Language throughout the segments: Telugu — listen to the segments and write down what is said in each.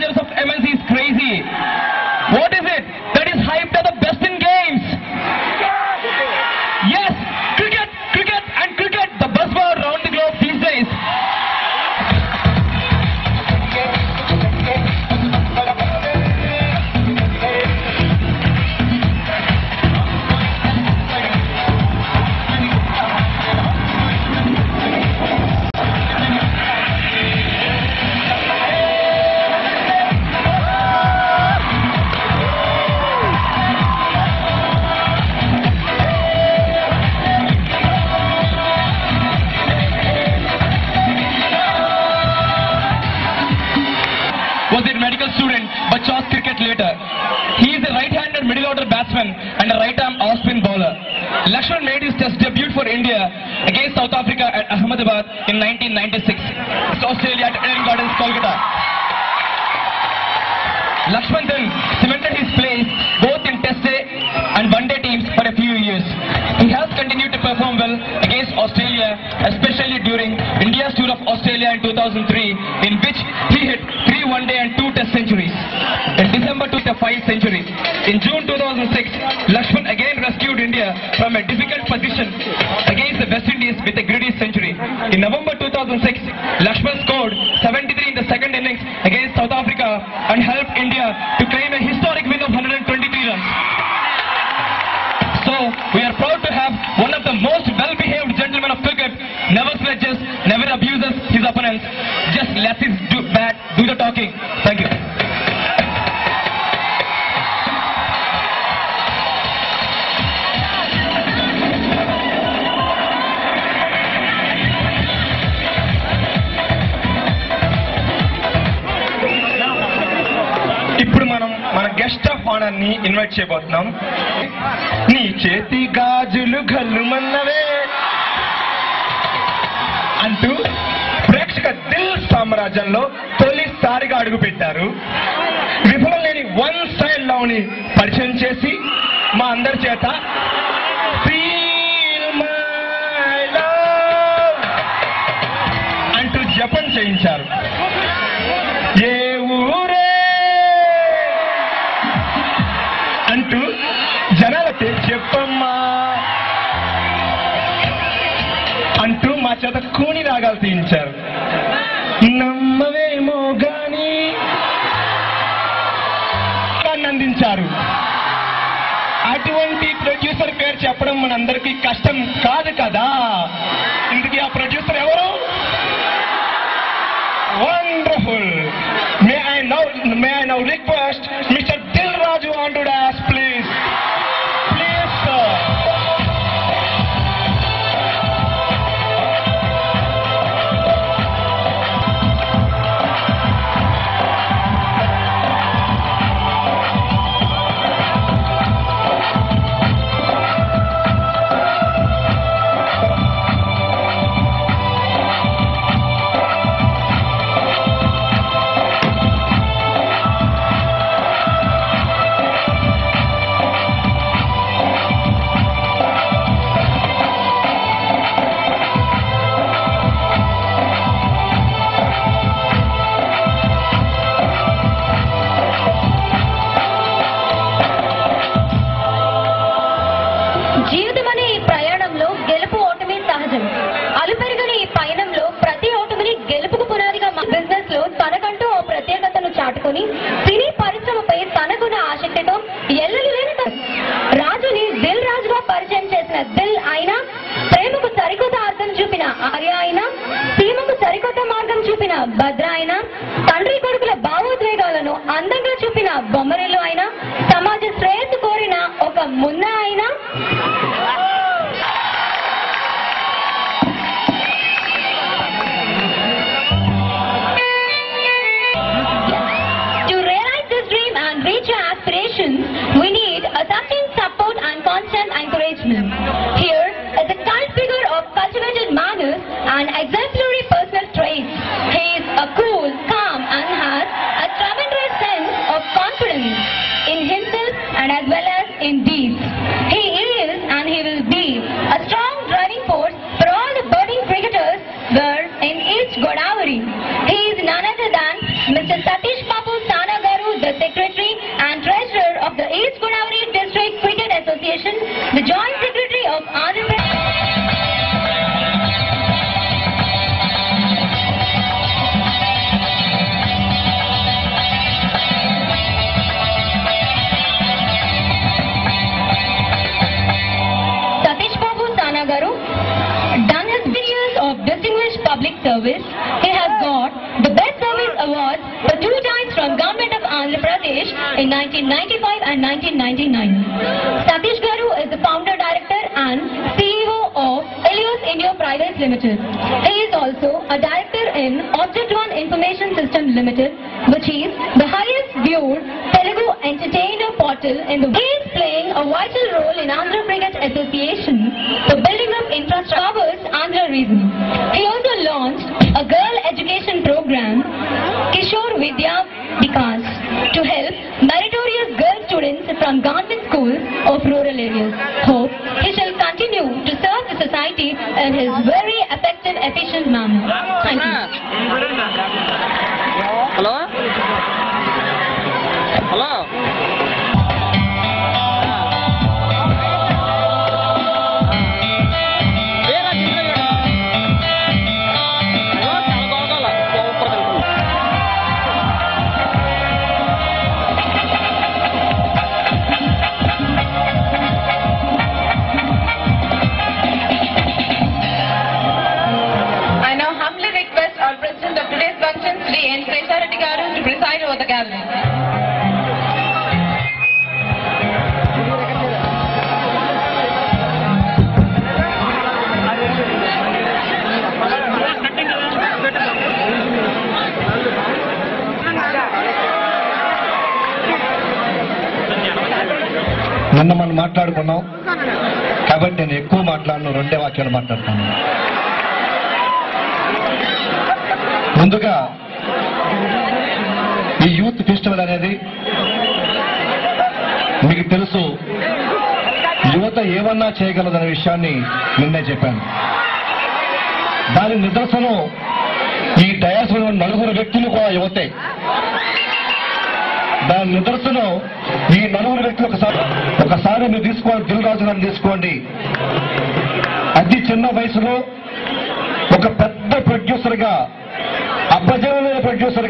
managers of MNC is crazy. What is it that is hyped as the best in games? Yes, cricket, cricket and cricket, the buzzword around the globe these days. Was a medical student but chose cricket later. He is a right-handed middle-order batsman and a right-arm off-spin bowler. Lakshman made his test debut for India against South Africa at Ahmedabad in 1996. It's Australia at Eden Gardens, Kolkata. Lakshman then cemented his place both in Test day and One-day teams for a few years. He has continued to perform well against Australia, especially during India's tour of Australia in 2003, in which he hit 3 one-day and 2 test centuries. In December, took a 5th century. In June 2006, Lakshman again rescued India from a difficult position against the West Indies with a gritty century. In November 2006, Lakshman scored 73 in the second innings against South Africa and helped India to claim a historic win of 123 runs. So, we are proud to have one of the most well-behaved gentlemen of cricket, never sledges, never abuses his opponents, just lets his bat do the talking. Thank you. ఇప్పుడు మనం మన గెస్ట్ ఆఫ్ ఆనర్ ని ఇన్వైట్ చేయబోతున్నాం. నీ చేతి గాజులు గల్లుమన్నవే అంటూ ప్రేక్షక దిల్ సామ్రాజ్యంలో తొలిసారిగా అడుగుపెట్టారు. విఫలం లేని వన్ సైడ్ లవ్ ని పరిచయం చేసి మా అందరి చేత ఫీల్ మై లవ్ అంటూ జపం చేయించారు. ఏ ఊరే అంటూ జనాలకి చెప్పమ్మా అంటూ మా చేత కూని రాగాలు తీయించారు. నమ్మవేమో గాని అందించారు. అటువంటి ప్రొడ్యూసర్ పేరు చెప్పడం మనందరికీ కష్టం కాదు కదా. ఇందుకు ఆ ప్రొడ్యూసర్ ఎవరు? Wonderful. May I now request mister Dil Raju on to dais please. Please sir. జీవితమనే ఈ ప్రయాణంలో గెలుపు ఓటమి సహజం. అలుపెరగని ఈ పయనంలో ప్రతి ఓటమిని గెలుపుకు పునాదిగా బిజినెస్ లో తనకంటూ ఓ ప్రత్యేకతను చాటుకుని సినీ పరిశ్రమపై తనకున్న ఆసక్తితో ఎల్లలు లేని రాజుని దిల్ రాజుగా పరిచయం చేసిన దిల్ అయినా, ప్రేమకు సరికొత్త అర్థం చూపిన ఆర్య అయినా, సీమకు సరికొత్త మార్గం చూపిన భద్ర అయినా, తండ్రి కొడుకుల భావోద్వేగాలను అందంగా చూపిన బొమ్మరిల్లు అయినా, సమాజ శ్రేయస్సు కోరిన ఒక మున్నా అయినా, to realize this dream and reach your aspirations, we need a sustained support and constant encouragement. Here is a cult figure of cultivated manners and exemplary personal traits. He is a cool, calm and has a tremendous sense of confidence in himself and as well as in deeds. He is and he will be a strong driving force for all the budding cricketers were in each Godavari. He is none other than Mr. Satish Babu Sa from Government of Andhra Pradesh in 1995 and 1999. Satish Garu is the founder director and CEO of Elios India Private Limited. He is also a director in Object One Information System Limited, which is the highest viewed Telugu entertainer portal in the world. He is playing a vital role in Andhra Cricket Association for building up infrastructure covers Andhra region. He also launched a girl education program, Kishore Vidya Vikas, to help meritorious girl students from government schools of rural areas. Hope he shall continue to serve the society in his very effective, efficient manner. Thank you. Hello? Hello? President of today's function, Sri N. Seshareddy Garu, to preside over the gathering. నిన్న మనం మాట్లాడుకున్నాం కాబట్టి నేను ఎక్కువ మాట్లాడను, 2 వాక్యాలు మాట్లాడతాను. ముందుగా ఈ యూత్ ఫెస్టివల్ అనేది మీకు తెలుసు, యువత ఏమన్నా చేయగలదనే విషయాన్ని నిన్నే చెప్పాను. దాని నిదర్శనం ఈ డయాస్లో 4 వ్యక్తులు కూడా యువతే. దాని నిదర్శనం ఈ 4 వ్యక్తులు ఒకసారి మీరు తీసుకోండి, దిల్ రాజు గారిని తీసుకోండి. అతి చిన్న వయసులో ఒక పెద్ద ప్రొడ్యూసర్గా, అబ్బజనమైన ప్రొడ్యూసర్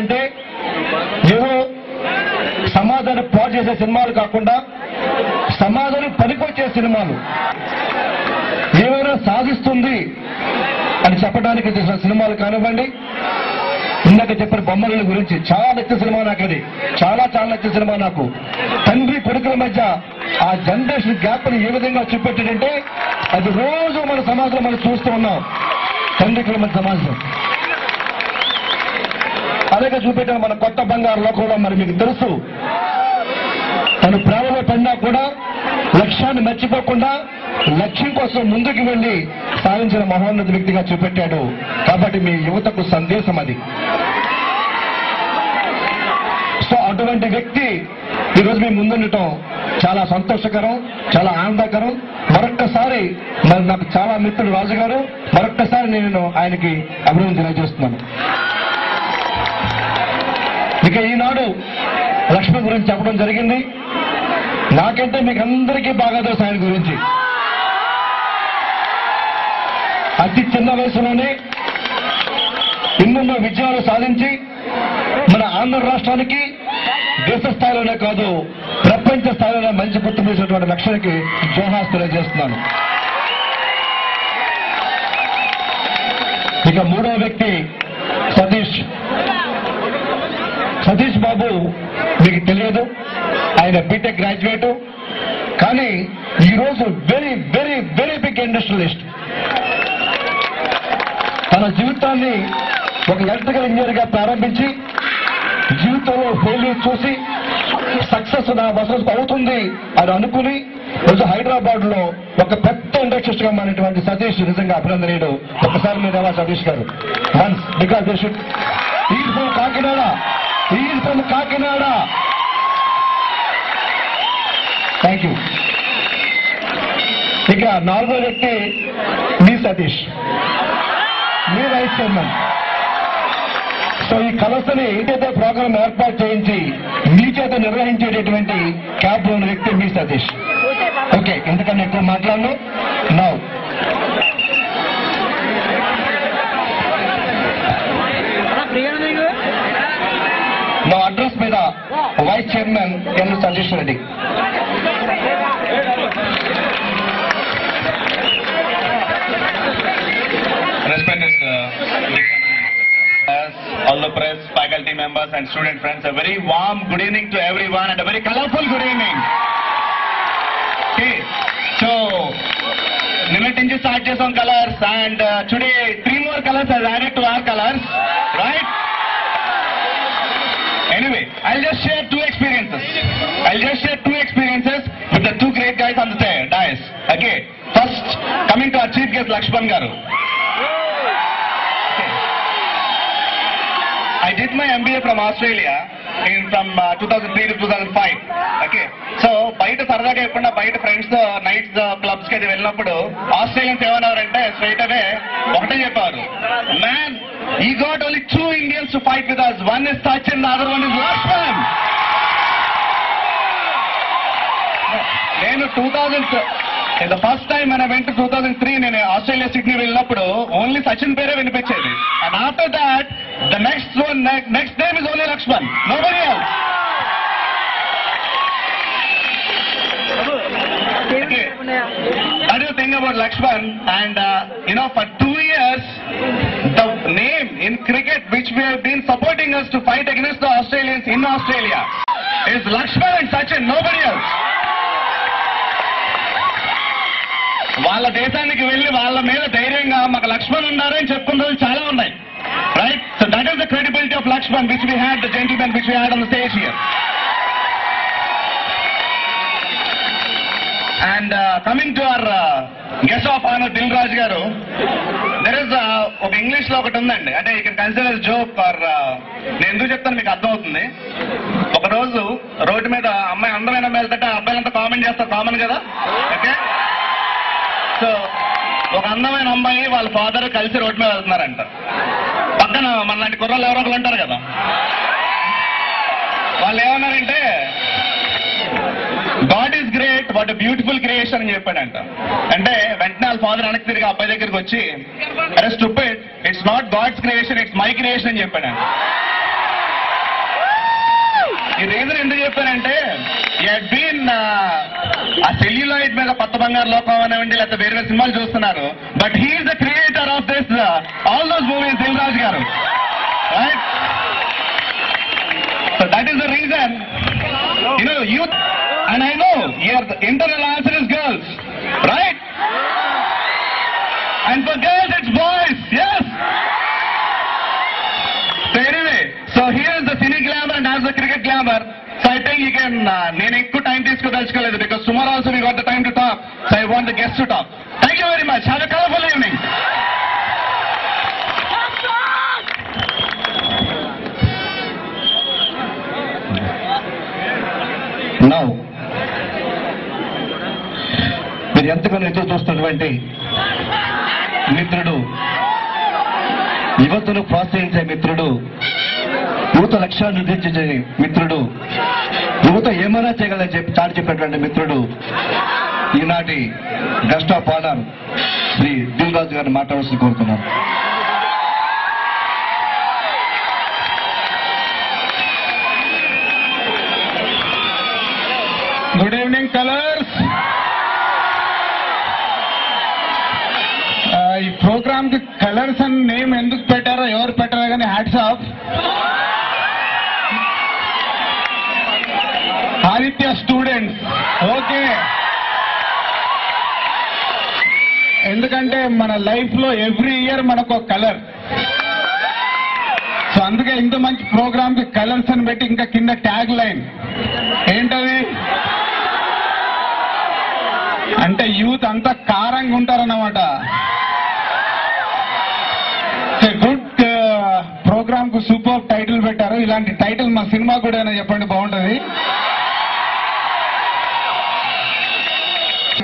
అంటే ఏదో సమాజాన్ని పాడు చేసే సినిమాలు కాకుండా సమాజానికి పనికొచ్చే సినిమాలు, ఏమైనా సాధిస్తుంది అని చెప్పడానికి చేసిన సినిమాలు కానివ్వండి. ఇందాక చెప్పిన బొమ్మల గురించి చాలా నచ్చిన సినిమా నాకు, అది చాలా నచ్చిన సినిమా నాకు. తండ్రి కొడుకుల మధ్య ఆ జనరేషన్ గ్యాప్ని ఏ విధంగా చూపెట్టాడంటే అది రోజు మన సమాజంలో మనం చూస్తూ ఉన్నాం. తండ్రి కొడుకుల మధ్య సమాజం అలాగే చూపెట్టిన మన కొత్త బంగారులో కూడా మరి మీకు తెలుసు, తను ప్రేమలో పడినా కూడా లక్ష్యాన్ని మర్చిపోకుండా లక్ష్యం కోసం ముందుకు వెళ్లి సాధించిన మహోన్నత వ్యక్తిగా చూపెట్టాడు. కాబట్టి మీ యువతకు సందేశం అది. సో అటువంటి వ్యక్తి ఈరోజు మీ ముందుండటం చాలా సంతోషకరం, చాలా ఆనందకరం. మరొక్కసారి మరి నాకు చాలా మిత్రుడు రాజు గారు, మరొక్కసారి నేను ఆయనకి అభినందన తెలియజేస్తున్నాను. ఇక ఈనాడు లక్ష్మి గురించి చెప్పడం జరిగింది. నాకంటే మీకు అందరికీ బాగా తెలుసు ఆయన గురించి. అతి చిన్న వయసులోనే ఎన్నెన్నో విజయాలు సాధించి మన ఆంధ్ర రాష్ట్రానికి దేశ స్థాయిలోనే కాదు ప్రపంచ స్థాయిలోనే మంచి గుర్తింపు ఇచ్చినటువంటి లక్ష్మికి జోహార్స్ తెలియజేస్తున్నాను. ఇక 3వ వ్యక్తి సతీష్ బాబు. మీకు తెలియదు, ఆయన బీటెక్ గ్రాడ్యుయేట్, కానీ ఈరోజు very very very big industrialist. తన జీవితాన్ని ఒక ఎలక్ట్రికల్ ఇంజనీర్ గా ప్రారంభించి జీవితంలో ఫెయిల్యూర్ చూసి సక్సెస్ నా బసెస్ అవుతుంది అని అనుకుని రోజు హైదరాబాద్ లో ఒక పెద్ద ఇండస్ట్రియలిస్ట్ గా మారినటువంటి సతీష్ నిజంగా అభినందనీయుడు. ఒకసారి మీరు ఎలా సతీష్ గారు once because they should is from Kakinada. Thank you. ఇక 4వ వ్యక్తి మీ సతీష్, మీ వైస్ చైర్మన్. సో ఈ కలసని ఏదైతే ప్రోగ్రాం ఏర్పాటు చేయించి మీ చేత నిర్వహించేటటువంటి క్యాబ్ ఉన్న వ్యక్తి మీ సతీష్. ఓకే, ఎందుకన్నా ఎక్కువ మాట్లాడను. నౌ నా అడ్రస్ మీద vice chairman N Satish Reddy. Respected as all the press, faculty members and student friends, a very warm good evening to everyone and a very colorful good evening. Okay, so నిన్నటి నుంచి స్టార్ట్ చేసాం colours and today 3 more colors has added to our colors, right? Anyway, I'll just share two experiences with the two great guys on the dais. Okay, first coming to our chief guest Lakshman garu. I did my MBA from Australia from 2003 to 2005. Okay, so బయట సరదాగా ఎప్పుడన్నా బయట ఫ్రెండ్స్ నైట్స్ క్లబ్స్ కి వెళ్ళినప్పుడు ఆస్ట్రేలియన్స్ ఏమన్నారంటే స్ట్రైట్ అవే ఒకటే చెప్పారు, man he got only 2 Indians to fight with us. One is Sachin, the other one is Lakshman. నేను the first time when I went to 2003 నేను ఆస్ట్రేలియా సిడ్నీ వెళ్ళినప్పుడు ఓన్లీ సచిన్ పేరే వినిపించేది. And after that the next name is only Lakshman, nobody else. Okay, that is the thing about Lakshman. And for 2 years the name in cricket which we have been supporting us to fight against the Australians in Australia is Lakshman and Sachin, nobody else. వాళ్ళ దేశానికి వెళ్ళి వాళ్ళ మీద ధైర్యంగా మాకు లక్ష్మణ్ ఉన్నారని చెప్పుకున్న రోజులు చాలా ఉన్నాయి, right? So that is the credibility of Lakshman which we had, the gentlemen which we had on the stage here. And coming to our guest of honour Dil Raju గారు, దెర్ ఇస్ ఒక ఇంగ్లీష్ లో ఒకటి ఉందండి, అంటే you can consider joke for, నేను ఎందుకు చెప్తాను మీకు అర్థమవుతుంది. ఒక రోజు రోడ్డు మీద అమ్మాయి అందమైన వెళ్తుంటే అబ్బాయిలంతా కామెంట్ చేస్తారు, కామన్ కదా. ఓకే, సో ఒక అందమైన అమ్మాయి వాళ్ళ ఫాదర్ కలిసి రోడ్డు మీద వెళ్తున్నారంట. పక్కన మన లాంటి కుర్రాళ్ళు ఎవరో ఒకరు ఉంటారు కదా, వాళ్ళు ఏమన్నారంటే God is great, what beautiful creation అని చెప్పాడంట. అంటే వెంటనే వాళ్ళ ఫాదర్ వెనక్కి తిరిగి అబ్బాయి దగ్గరికి వచ్చి, అరే stupid, it's not God's creation, it's my creation అని చెప్పాడంట. ఈ రీజన్ ఎందుకు చెప్పానంటే, బీన్ ఆ సెల్యులాయిడ్ మీద కొత్త బంగారు లోకం అనేవండి, లేకపోతే వేరే వేరే సినిమాలు చూస్తున్నారు, but he is the creator of this all those movies, Dil Raju గారు, right? So that is the reason, youth, and I know your internal answer is girls, right? And for girls it's boys, yes. So anyway, so here is the cine glamour and as the cricket glamour. So I think you can, నేను ఎక్కువ time తీసుకోదలుచుకోలేదు, because tomorrow also we got the time to talk, so I want the guests to talk. Thank you very much, have a colorful evening. Now, మీరు ఎంతగానో ఎదురు చూస్తున్నటువంటి మిత్రుడు, యువతను ప్రోత్సహించే మిత్రుడు, యువత లక్ష్యాన్ని నిర్దేశించే మిత్రుడు, యువత ఏమైనా చేయగలని చెప్పి చాటి చెప్పినటువంటి మిత్రుడు, ఈనాటి guest of honour Shri Dil Raju గారిని మాట్లాడాల్సి కోరుతున్నాను. Good evening colours. ఈ ప్రోగ్రామ్ కి కలర్స్ అని నేమ్ ఎందుకు పెట్టారో ఎవరు పెట్టారో కానీ hats off. Aditya students, okay, ఎందుకంటే మన లైఫ్ లో ఎవ్రీ ఇయర్ మనకు ఒక కలర్, సో అందుకే ఇంత మంచి ప్రోగ్రామ్ కి కలర్స్ అని పెట్టి ఇంకా కింద ట్యాగ్ లైన్ ఏంటది అంటే యూత్ అంతా కారంగా ఉంటారన్నమాట. గుడ్ ప్రోగ్రామ్ కు సూపర్ టైటిల్ పెట్టారు. ఇలాంటి టైటిల్ మా సినిమా కూడా చెప్పండి, బాగుంటది.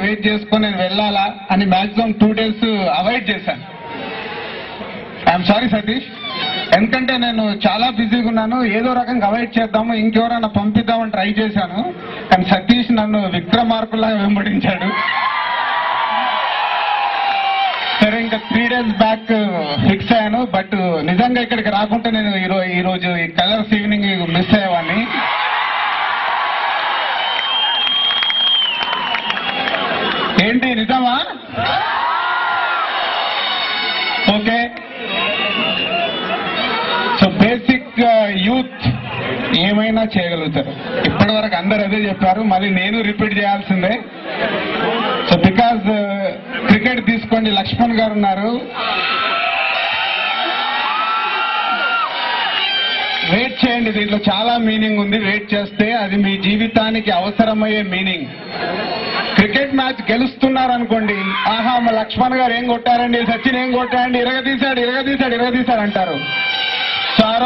వెయిట్ చేసుకొని నేను వెళ్ళాలా అని మాక్సిమం 2 days అవాయిడ్ చేశాను. ఐఎమ్ సారీ సతీష్, ఎందుకంటే నేను చాలా బిజీగా ఉన్నాను. ఏదో రకంగా అవాయిడ్ చేద్దాము, ఇంకెవరైనా పంపిద్దామని ట్రై చేశాను, కానీ సతీష్ నన్ను విక్రమార్కుల్లాగా వెంబడించాడు. సరే, ఇంకా 3 days బ్యాక్ ఫిక్స్ అయ్యాను. బట్ నిజంగా ఇక్కడికి రాకుంటే నేను ఈరోజు ఈ కలర్స్ ఈవినింగ్ మిస్ అయ్యేవాడిని. ఏంటి నిజమా? ఓకే, సో బేసిక్ యూత్ ఏమైనా చేయగలుగుతారు. ఇప్పటి వరకు అందరు అదే చెప్పారు, మళ్ళీ నేను రిపీట్ చేయాల్సిందే. సో బికాజ్ క్రికెట్ తీసుకోండి, లక్ష్మణ్ గారు ఉన్నారు, వెయిట్ చేయండి, దీంట్లో చాలా మీనింగ్ ఉంది. వెయిట్ చేస్తే అది మీ జీవితానికి అవసరమయ్యే మీనింగ్. క్రికెట్ మ్యాచ్ గెలుస్తున్నారు అనుకోండి, ఆహా మా లక్ష్మణ్ గారు ఏం కొట్టారండి, సచిన్ ఏం కొట్టారండి, ఇరగదీశాడు అంటారు. సో ఆ